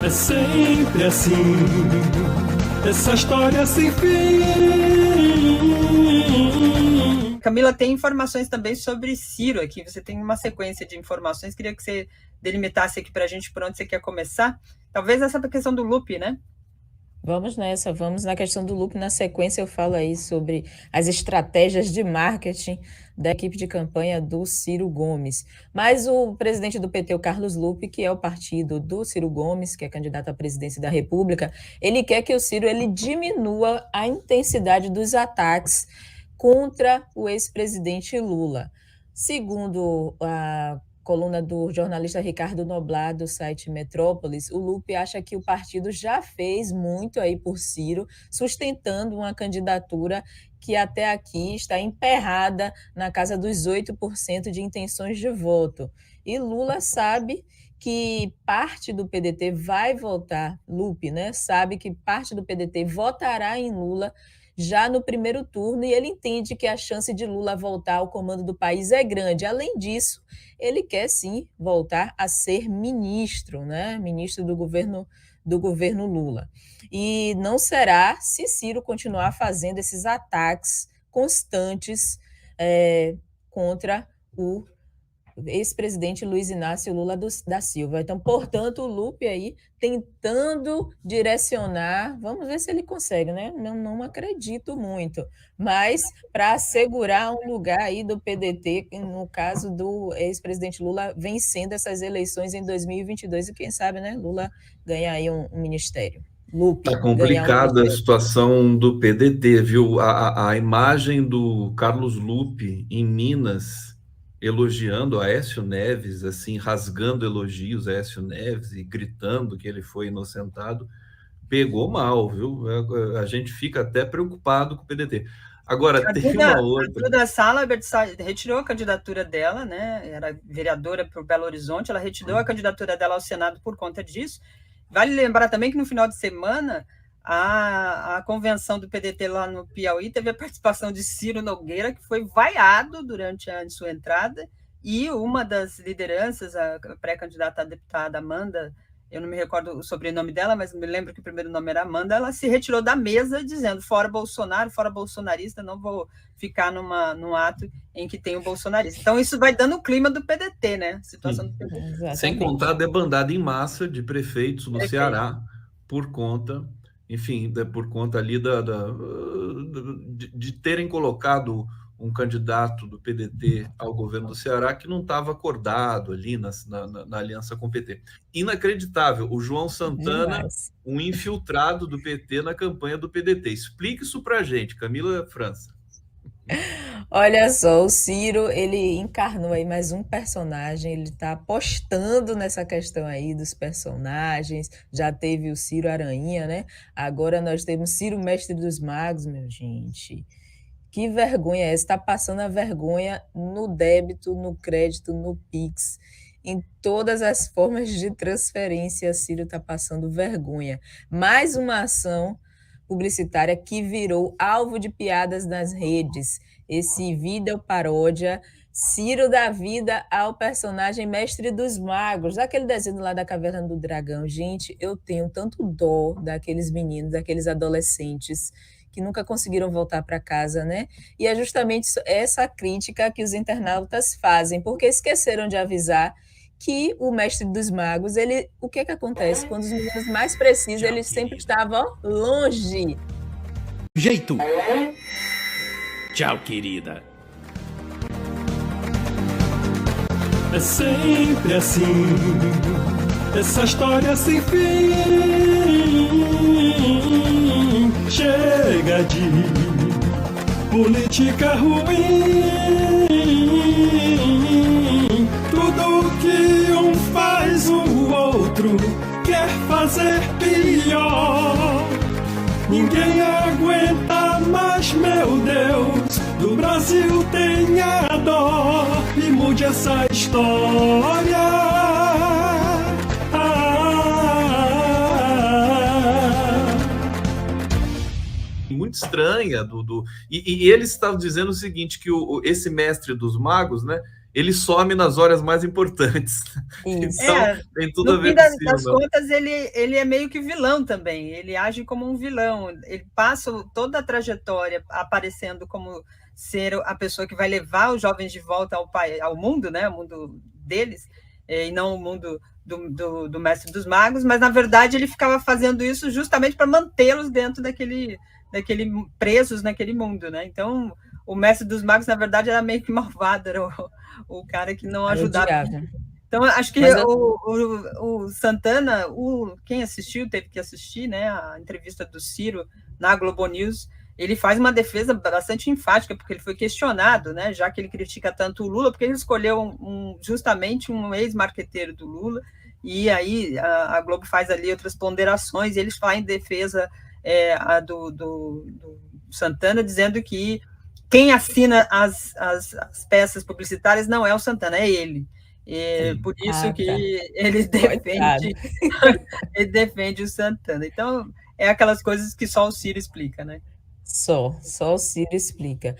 É sempre assim, essa história sem fim. Camila, tem informações também sobre Ciro aqui. Você tem uma sequência de informações. Queria que você delimitasse aqui para a gente por onde você quer começar. Talvez essa questão do loop, né? Vamos nessa, vamos na questão do loop. Na sequência, eu falo aí sobre as estratégias de marketing da equipe de campanha do Ciro Gomes. Mas o presidente do PT, o Carlos Lupe, que é o partido do Ciro Gomes, que é candidato à presidência da República, ele quer que o Ciro ele diminua a intensidade dos ataques contra o ex-presidente Lula. Segundo a coluna do jornalista Ricardo Noblat, do site Metrópolis, o Lupe acha que o partido já fez muito aí por Ciro, sustentando uma candidatura que até aqui está emperrada na casa dos 8% de intenções de voto. E Lula sabe que parte do PDT vai votar, Lupe, né? Sabe que parte do PDT votará em Lula já no primeiro turno, e ele entende que a chance de Lula voltar ao comando do país é grande. Além disso, ele quer sim voltar a ser ministro, né? Ministro do governo Lula. E não será se Ciro continuar fazendo esses ataques constantes contra o ex-presidente Luiz Inácio Lula da Silva. Então, portanto, o Lupe aí tentando direcionar, vamos ver se ele consegue, né? Não acredito muito, mas para assegurar um lugar aí do PDT, no caso do ex-presidente Lula vencendo essas eleições em 2022, e quem sabe, né, Lula ganhar aí um ministério. Lupe, tá complicada a situação do PDT, viu? A imagem do Carlos Lupe em Minas elogiando Aécio Neves, assim, rasgando elogios a Aécio Neves e gritando que ele foi inocentado, pegou mal, viu? A gente fica até preocupado com o PDT. Agora, tem uma outra... A Duda Salabert retirou a candidatura dela, né? Era vereadora para o Belo Horizonte, ela retirou a candidatura dela ao Senado por conta disso. Vale lembrar também que no final de semana a convenção do PDT lá no Piauí teve a participação de Ciro Nogueira, que foi vaiado durante a sua entrada, e uma das lideranças, a pré-candidata a deputada Amanda, eu não me recordo o sobrenome dela, mas me lembro que o primeiro nome era Amanda, ela se retirou da mesa dizendo fora Bolsonaro, fora bolsonarista, não vou ficar num ato em que tem um bolsonarista. Então isso vai dando o clima do PDT, né? Situação do PDT. Exatamente. Sem contar a debandada em massa de prefeitos no Ceará, por conta... Enfim, por conta ali de terem colocado um candidato do PDT ao governo do Ceará que não estava acordado ali na aliança com o PT. Inacreditável, o João Santana, um infiltrado do PT na campanha do PDT. Explique isso para a gente, Camila França. Olha só, o Ciro, ele encarnou aí mais um personagem, ele está apostando nessa questão aí dos personagens, já teve o Ciro Aranha, né? Agora nós temos Ciro Mestre dos Magos, meu gente. Que vergonha é essa? Está passando a vergonha no débito, no crédito, no Pix, em todas as formas de transferência, Ciro está passando vergonha. Mais uma ação publicitária que virou alvo de piadas nas redes. Esse vídeo paródia Ciro dá vida ao personagem Mestre dos Magos, aquele desenho lá da Caverna do Dragão. Gente, eu tenho tanto dó daqueles meninos, daqueles adolescentes que nunca conseguiram voltar para casa, né? E é justamente essa crítica que os internautas fazem, porque esqueceram de avisar que o Mestre dos Magos, o que acontece? Quando os meninos mais precisam, ele sempre estava longe. Jeito. Tchau, querida. É sempre assim, essa história sem fim. Chega de política ruim. Tudo que um faz, o outro quer fazer pior. Ninguém aguenta mais, meu Deus, do Brasil tenha dó e mude essa história. Muito estranha. E eles estavam dizendo o seguinte, que esse mestre dos magos, né, ele some nas horas mais importantes. Isso. Então, tem tudo a No ver fim com o Ciro, das não. contas, ele é meio que vilão também. Ele age como um vilão. Ele passa toda a trajetória aparecendo como ser a pessoa que vai levar os jovens de volta ao mundo, né? O mundo deles, e não o mundo do Mestre dos Magos, mas na verdade ele ficava fazendo isso justamente para mantê-los dentro daquele presos naquele mundo, né? Então o Mestre dos Magos na verdade era meio que malvado, era o cara que não ajudava. Então acho que o Santana, quem assistiu teve que assistir, né? A entrevista do Ciro na Globo News. Ele faz uma defesa bastante enfática, porque ele foi questionado, né, já que ele critica tanto o Lula, porque ele escolheu justamente um ex-marqueteiro do Lula, e aí a Globo faz ali outras ponderações, e eles falam em defesa do Santana, dizendo que quem assina as peças publicitárias não é o Santana, é ele. Por isso que ele defende o Santana. Então, é aquelas coisas que só o Ciro explica, né? Só o Ciro explica.